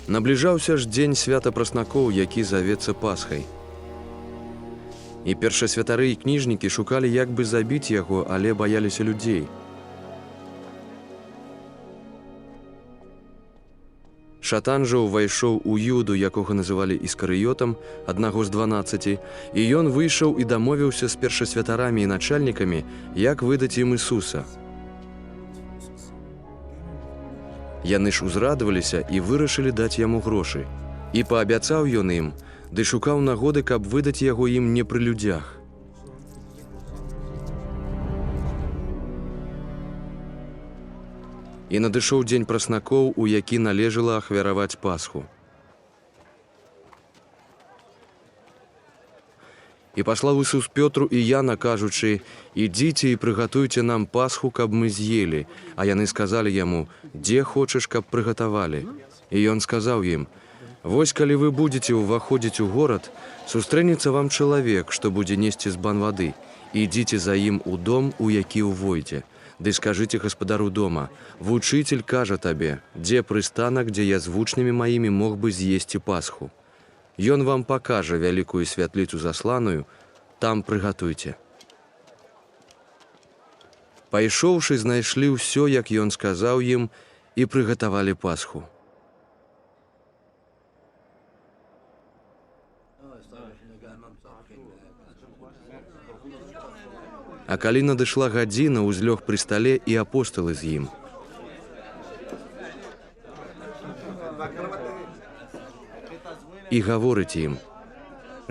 Набліжаўся ж дзень свята праснакоў, які завецца Пасхай. І першасвятары і кніжнікі шукалі, як бы забіць яго, але баяліся людзей. Шатан жа ўвайшоў у Юду, якога называлі Іскарыётам, аднаго з 12, і ён выйшаў і дамовіўся з першасвятарамі і начальнікамі, як выдаць ім Ісуса. Яны ж узрадаваліся і вырашылі даць яму грошы. І паабяцаў ён ім, ды шукаў нагоды, каб выдаць яго ім не пры людзях. І надышоў дзень праснакоў, у які належала ахвяраваць Пасху. І паслаў Ісус Пётру і Яна, кажучы: «Ідзіце і прыгатуйце нам Пасху, каб мы з'елі». А яны сказалі яму: «Дзе хочаш, каб прыгатавалі?» І ён сказаў ім: «Вось калі вы будзеце ўваходзіць у горад, сустрэнецца вам чалавек, што будзе несці збан вады. Ідзіце за ім у дом, у які ўвойдзе. Ды скажыце гаспадару дома: вучыцель кажа табе, дзе прыстанак, дзе я з вучнямі маімі мог бы з'есці Пасху. Ён вам пакажа вялікую святліцу засланую, там прыгатуйце». Пайшоўшы, знайшлі ўсё, як ён сказаў ім, і прыгатавалі Пасху. А калі надышла гадзіна, узлёг пры стале і апосталы з ім. І гаворыць ім: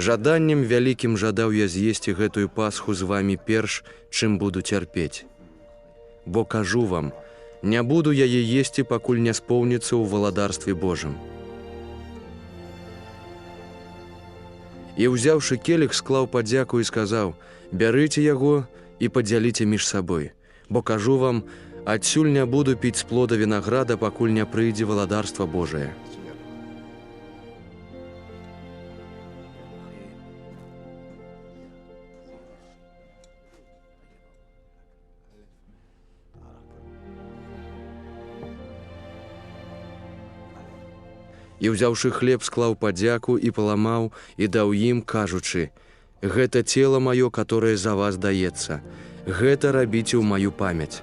«Жаданнем вялікім жадаў я з'есці гэтую Пасху з вамі перш, чым буду цярпець. Бо кажу вам, не буду яе есці, пакуль не споўніцца ў валадарстве Божым». І, узяўшы келіх, склаў падзяку і сказаў: «Бярыце яго і падзяліце між сабой. Бо кажу вам, адсюль не буду піць з плода вінаграда, пакуль не прыйдзе валадарства Божае». І, ўзяўшы хлеб, склаў падзяку і паламаў, і даў ім, кажучы: «Гэта цела маё, которое за вас даецца. Гэта рабіце ў маю памяць».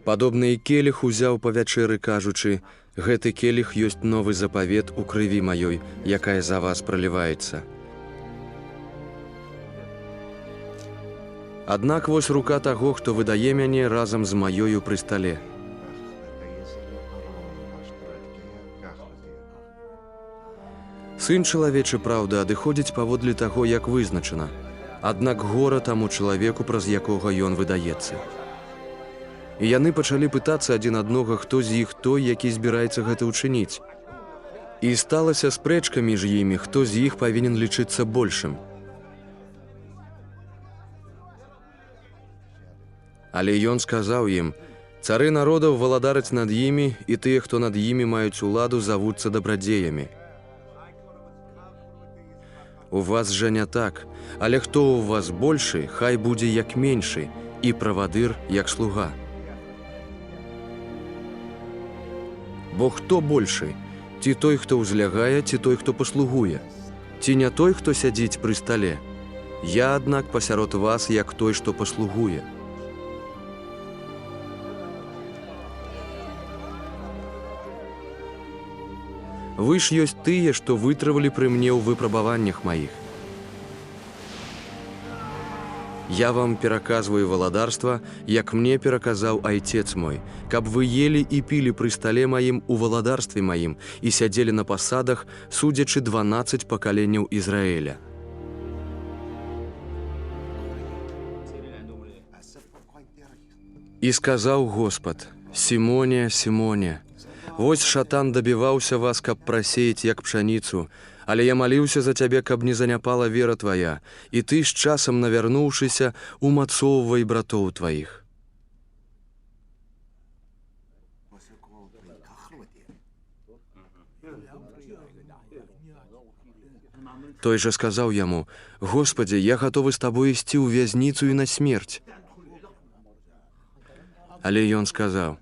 Падобны і келіх узяў па вячэры, кажучы: «Гэты келіх ёсць новы запавет у крыві маёй, якая за вас праліваецца. Аднак вось рука таго, хто выдае мяне разам з маёю пры стале». Сын чалавечы, праўда, адыходзіць паводле таго, як вызначана. Аднак гора таму чалавеку, праз якога ён выдаецца. І яны пачалі пытацца адзін аднога, хто з іх той, які збіраецца гэта ўчыніць. І сталася спрэчка між імі, хто з іх павінен лічыцца большым. Але ён сказаў ім: «Цары народаў валадараць над імі, і тыя, хто над імі маюць уладу, завуцца дабрадзеямі. У вас жа не так, але хто у вас большы, хай будзе як меншы, і правадыр як слуга. Бо хто большы? Ці той, хто ўзлягае, ці той, хто паслугуе? Ці не той, хто сядзіць пры стале? Я, аднак, пасярод вас, як той, што паслугуе. Вы ж ёсць тыя, што вытрывалі пры мне ў выпрабаваннях маіх. Я вам пераказваю валадарства, як мне пераказаў айцец мой, каб вы ели і пілі пры стале маім у валадарстве маім і сядзелі на пасадах, судзячы 12 пакаленняў Ізраіля». І сказаў Господ: «Сімоне, Сімоне, вось шатан дабіваўся вас, каб прасеяць, як пшаніцу, але я маліўся за цябе, каб не заняпала вера твая, і ты, з часам навярнуўшыся, умацоўвай братоў тваіх». Той жа сказаў яму: «Господи, я гатовы з табой ісці ў вязніцу і на смерць». Але ён сказаў: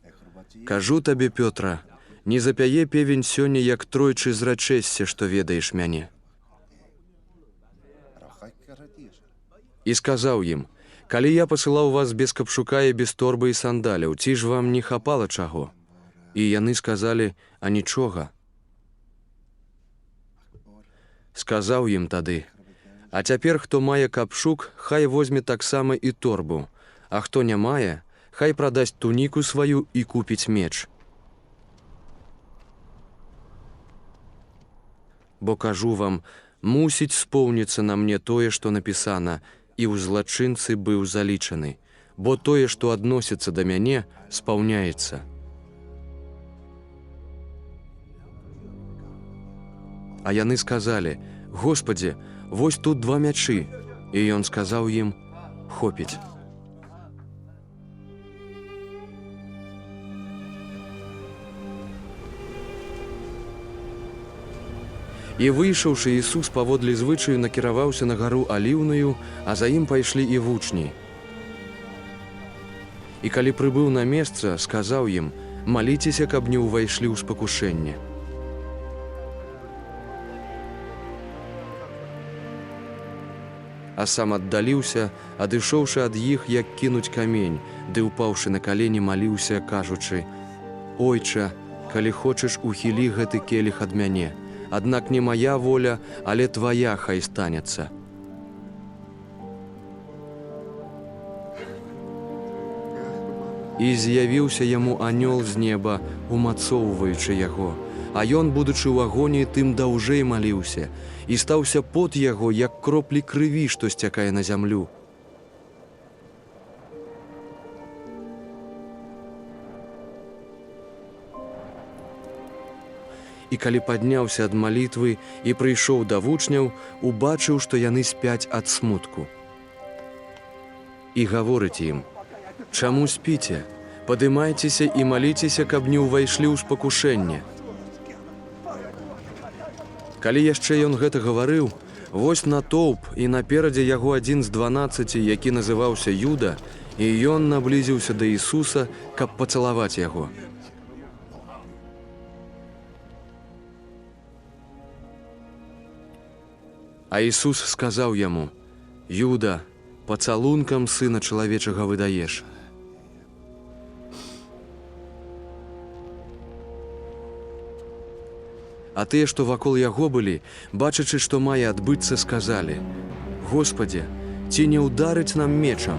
«Кажу табе, Пётра, не запяе певень сёння, як тройчы зрачэшся, што ведаеш мяне». І сказаў ім: «Калі я пасылаў вас без капшука і без торбы і сандаляў, ці ж вам не хапала чаго?» І яны сказалі: «А нічога». Сказаў ім тады: «А цяпер, хто мае капшук, хай возьме таксама і торбу, а хто не мае, хай прадасць туніку сваю і купіць меч. Бо кажу вам, мусіць споўніцца на мне тое, што напісана, і ў злачынцы быў залічаны, бо тое, што адносіцца да мяне, спаўняецца». А яны сказалі: «Господи, вось тут 2 мячы». І ён сказаў ім: «Хопіць». І выйшаўшы, Ісус паводле звычаю накіраваўся на гару Аліўную, а за ім пайшлі і вучні. І калі прыбыў на месца, сказаў ім: «Маліцеся, каб не ўвайшлі ў спакушэнне». А сам аддаліўся, адышоўшы ад іх, як кінуць камень, ды ўпаўшы на калені маліўся, кажучы: «Ойча, калі хочаш, ухілі гэты келіх ад мяне, аднак не мая воля, але твая хай станецца». І з'явіўся яму анёл з неба, умацоўваючы яго, а ён, будучы ў агоніі, тым даўжэй маліўся, і стаўся пот яго, як кроплі крыві, што сцякае на зямлю. І калі падняўся ад малітвы і прыйшоў да вучняў, убачыў, што яны спяць ад смутку. І гаворыць ім: «Чаму спіце? Падымайцеся і маліцеся, каб не ўвайшлі ў спакушэнне». Калі яшчэ ён гэта гаварыў, вось натоўп, і наперадзе яго адзін з 12, які называўся Юда, і ён наблізіўся да Ісуса, каб пацалаваць яго. А Ісус сказаў яму: «Юда, пацалункам Сына чалавечага выдаеш». А тыя, што вакол яго былі, бачачы, што мае адбыцца, сказалі: «Господи, ці не ўдарыць нам мечам?»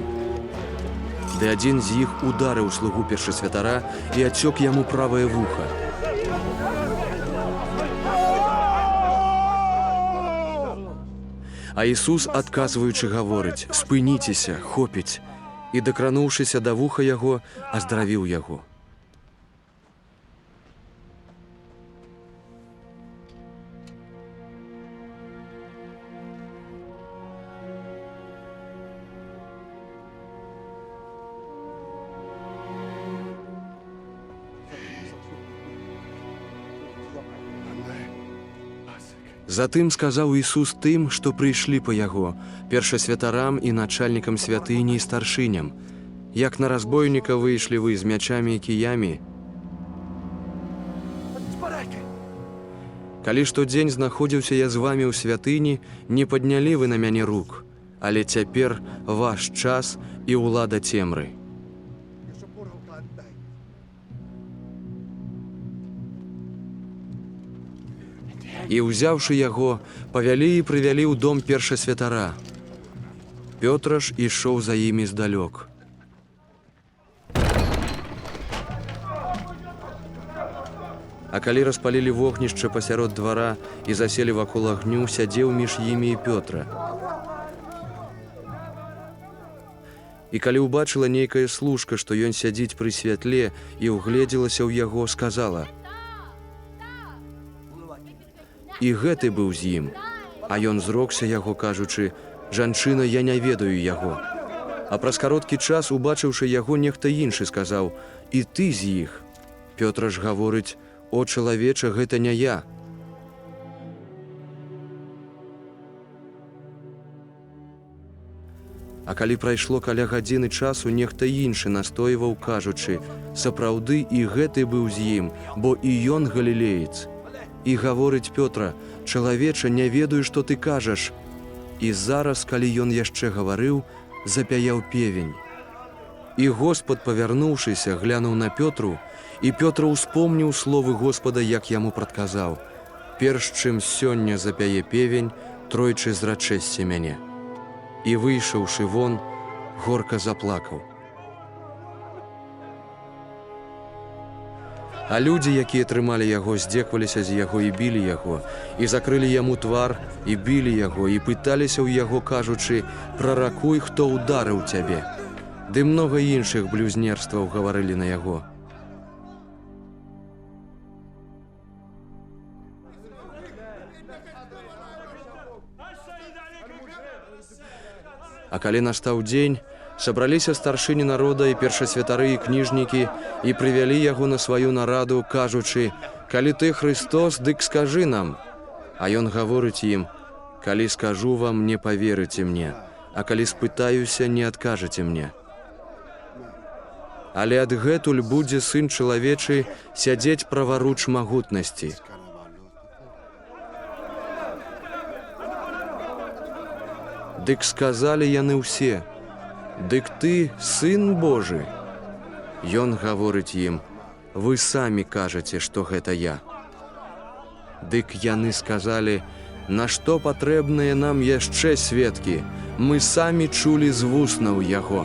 Ды адзін з іх ударыў слугу першасвятара і адсёк яму правае вуха. А Ісус, адказваючы, гаворыць: «Спыніцеся, хопіць», і, дакрануўшыся да вуха яго, аздравіў яго. Затым сказаў Ісус тым, што прыйшлі па яго, першасвятарам і начальнікам святыні і старшыням: «Як на разбойніка выйшлі вы з мячамі і кіямі? Калі штодзень знаходзіўся я з вамі ў святыні, не паднялі вы на мяне рук, але цяпер ваш час і ўлада цемры». І, ўзяўшы яго, павялі і прывялі ў дом першасвятара. Пётр ж ішоў за імі здалёк. А калі распалілі вогнішча пасярод двара і заселі вакол агню, сядзеў між імі і Пётра. І калі ўбачыла нейкая служка, што ён сядзіць пры святле, і ўгледзелася ў яго, сказала: «І гэты быў з ім». А ён зрокся яго, кажучы: «Жанчына, я не ведаю яго». А праз кароткі час, убачыўшы яго, нехта іншы сказаў: «І ты з іх». Пётр ж гаворыць: «О, чалавеча, гэта не я». А калі прайшло каля гадзіны часу, нехта іншы настойваў, кажучы: «Сапраўды і гэты быў з ім, бо і ён галілеец». І гаворыць Пётра: «Чалавеча, не ведаю, што ты кажаш». І зараз, калі ён яшчэ гаварыў, запяяў певень. І Господ, павярнуўшыся, глянуў на Пётру, і Пётр успомніў словы Господа, як яму прадказаў: «Перш чым сёння запяе певень, тройчы зрачэсце мяне». І, выйшаўшы вон, горка заплакаў. А людзі, якія трымалі яго, здзекваліся з яго і білі яго, і закрылі яму твар, і білі яго, і пыталіся ў яго, кажучы: «Праракуй, хто ўдарыў цябе». Ды многа іншых блюзнерстваў гаварылі на яго. А калі настаў дзень, сабраліся старшыні народа і першасвятары і кніжнікі і прывялі яго на сваю нараду, кажучы: «Калі ты Христос, дык скажы нам». А ён гаворыць ім: «Калі скажу вам, не паверыце мне, а калі спытаюся, не адкажаце мне. Але адгэтуль будзе Сын чалавечы сядзець праваруч магутнасці». Дык сказалі яны ўсе: «Дык ты Сын Божы?» Ён гаворыць ім: «Вы самі кажаце, што гэта я». Дык яны сказалі: «Нашто патрэбныя нам яшчэ сведкі? Мы самі чулі з вуснаў яго».